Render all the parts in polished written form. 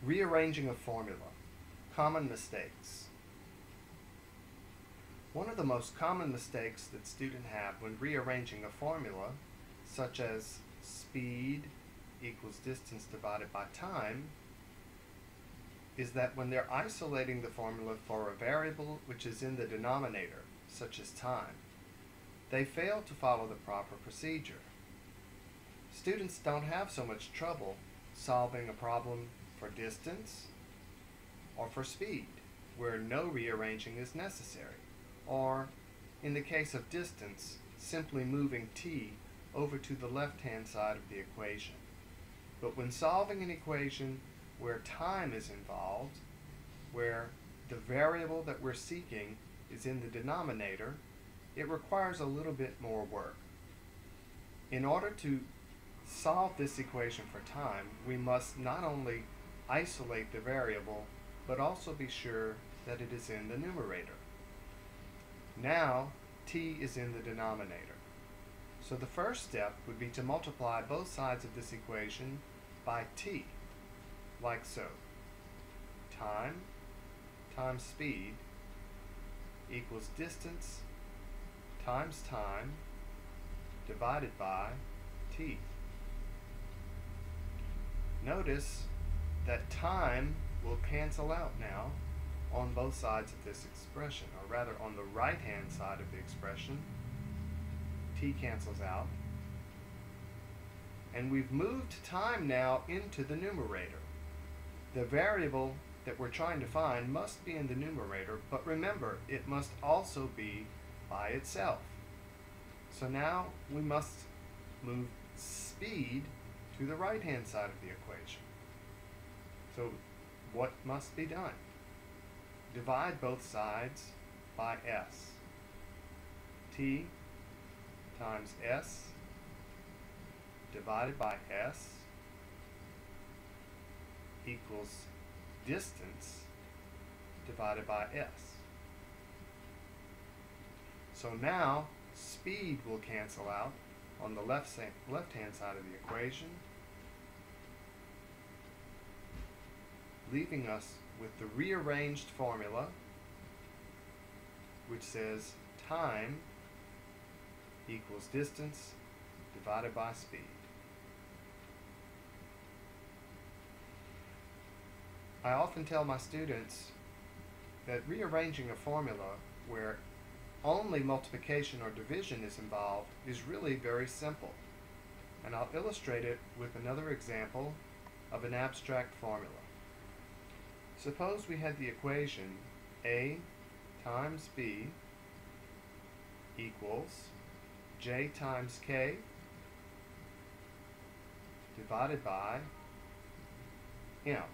Rearranging a formula. Common mistakes. One of the most common mistakes that students have when rearranging a formula, such as speed equals distance divided by time, is that when they're isolating the formula for a variable which is in the denominator, such as time, they fail to follow the proper procedure. Students don't have so much trouble solving a problem for distance or for speed, where no rearranging is necessary, or, in the case of distance, simply moving t over to the left-hand side of the equation. But when solving an equation where time is involved, where the variable that we're seeking is in the denominator, it requires a little bit more work. In order to solve this equation for time, we must not only isolate the variable, but also be sure that it is in the numerator. Now, t is in the denominator. So the first step would be to multiply both sides of this equation by t, like so. Time times speed equals distance times time divided by t. Notice that time will cancel out now on both sides of this expression, or rather on the right-hand side of the expression. T cancels out. And we've moved time now into the numerator. The variable that we're trying to find must be in the numerator, but remember, it must also be by itself. So now we must move speed to the right-hand side of the equation. So what must be done? Divide both sides by s. T times s divided by s equals distance divided by s. So now speed will cancel out on the left-hand side of the equation, leaving us with the rearranged formula, which says time equals distance divided by speed. I often tell my students that rearranging a formula where only multiplication or division is involved is really very simple. And I'll illustrate it with another example of an abstract formula. Suppose we had the equation a times b equals j times k divided by m.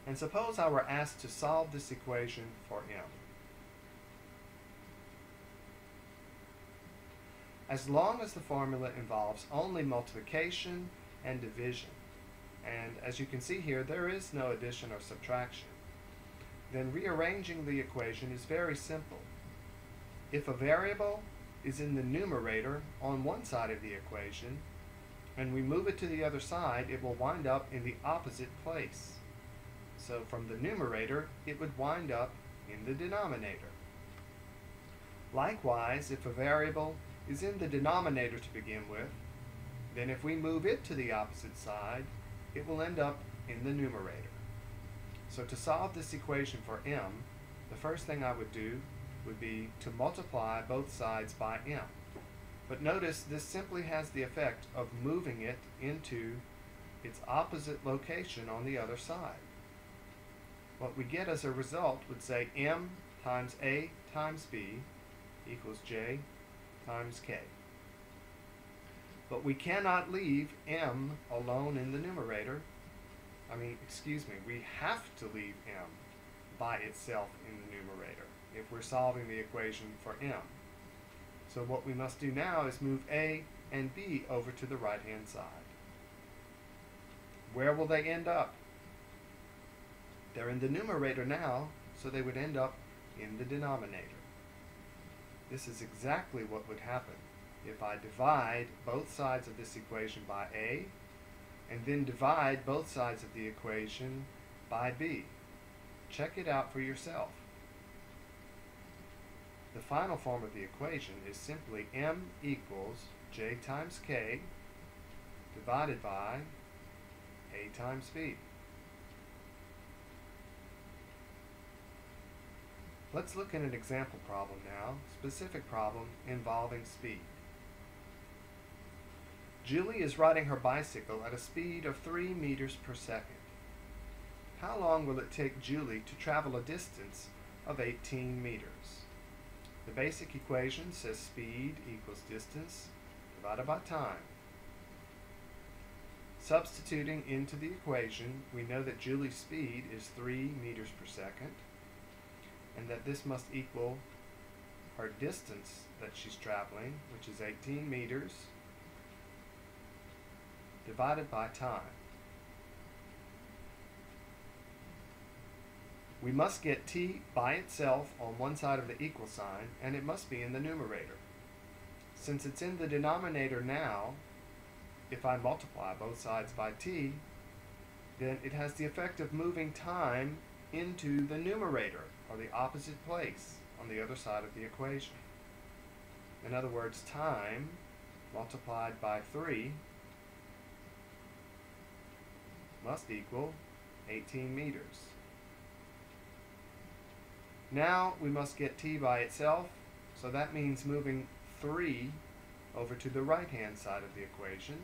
And suppose I were asked to solve this equation for m. As long as the formula involves only multiplication and division, and as you can see here, there is no addition or subtraction, then rearranging the equation is very simple. If a variable is in the numerator on one side of the equation, and we move it to the other side, it will wind up in the opposite place. So from the numerator, it would wind up in the denominator. Likewise, if a variable is in the denominator to begin with, then if we move it to the opposite side, it will end up in the numerator. So to solve this equation for m, the first thing I would do would be to multiply both sides by m. But notice this simply has the effect of moving it into its opposite location on the other side. What we get as a result would say m times a times b equals j times k. But we cannot leave m alone in the numerator. We have to leave m by itself in the numerator if we're solving the equation for m. So what we must do now is move a and b over to the right-hand side. Where will they end up? They're in the numerator now, so they would end up in the denominator. This is exactly what would happen if I divide both sides of this equation by a and then divide both sides of the equation by b. Check it out for yourself. The final form of the equation is simply m equals j times k divided by a times b. Let's look at an example problem now, specific problem involving speed. Julie is riding her bicycle at a speed of 3 meters per second. How long will it take Julie to travel a distance of 18 meters? The basic equation says speed equals distance divided by time. Substituting into the equation, we know that Julie's speed is 3 meters per second, and that this must equal her distance that she's traveling, which is 18 meters, divided by time. We must get t by itself on one side of the equal sign, and it must be in the numerator. Since it's in the denominator now, if I multiply both sides by t, then it has the effect of moving time into the numerator, or the opposite place on the other side of the equation. In other words, time multiplied by 3 must equal 18 meters. Now we must get t by itself, so that means moving 3 over to the right-hand side of the equation.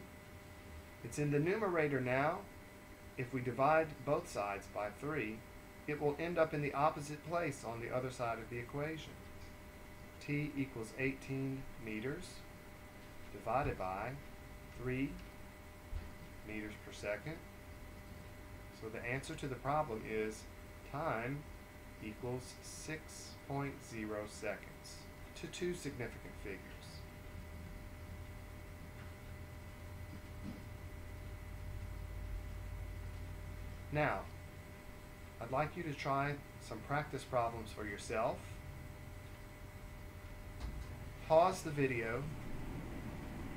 It's in the numerator now. If we divide both sides by 3, it will end up in the opposite place on the other side of the equation. T equals 18 meters divided by 3 meters per second. So the answer to the problem is time equals 6.0 seconds to two significant figures. Now, I'd like you to try some practice problems for yourself. Pause the video,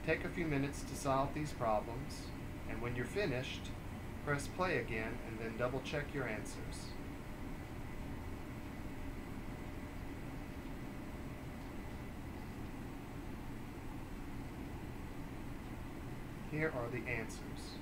take a few minutes to solve these problems, and when you're finished, press play again and then double check your answers. Here are the answers.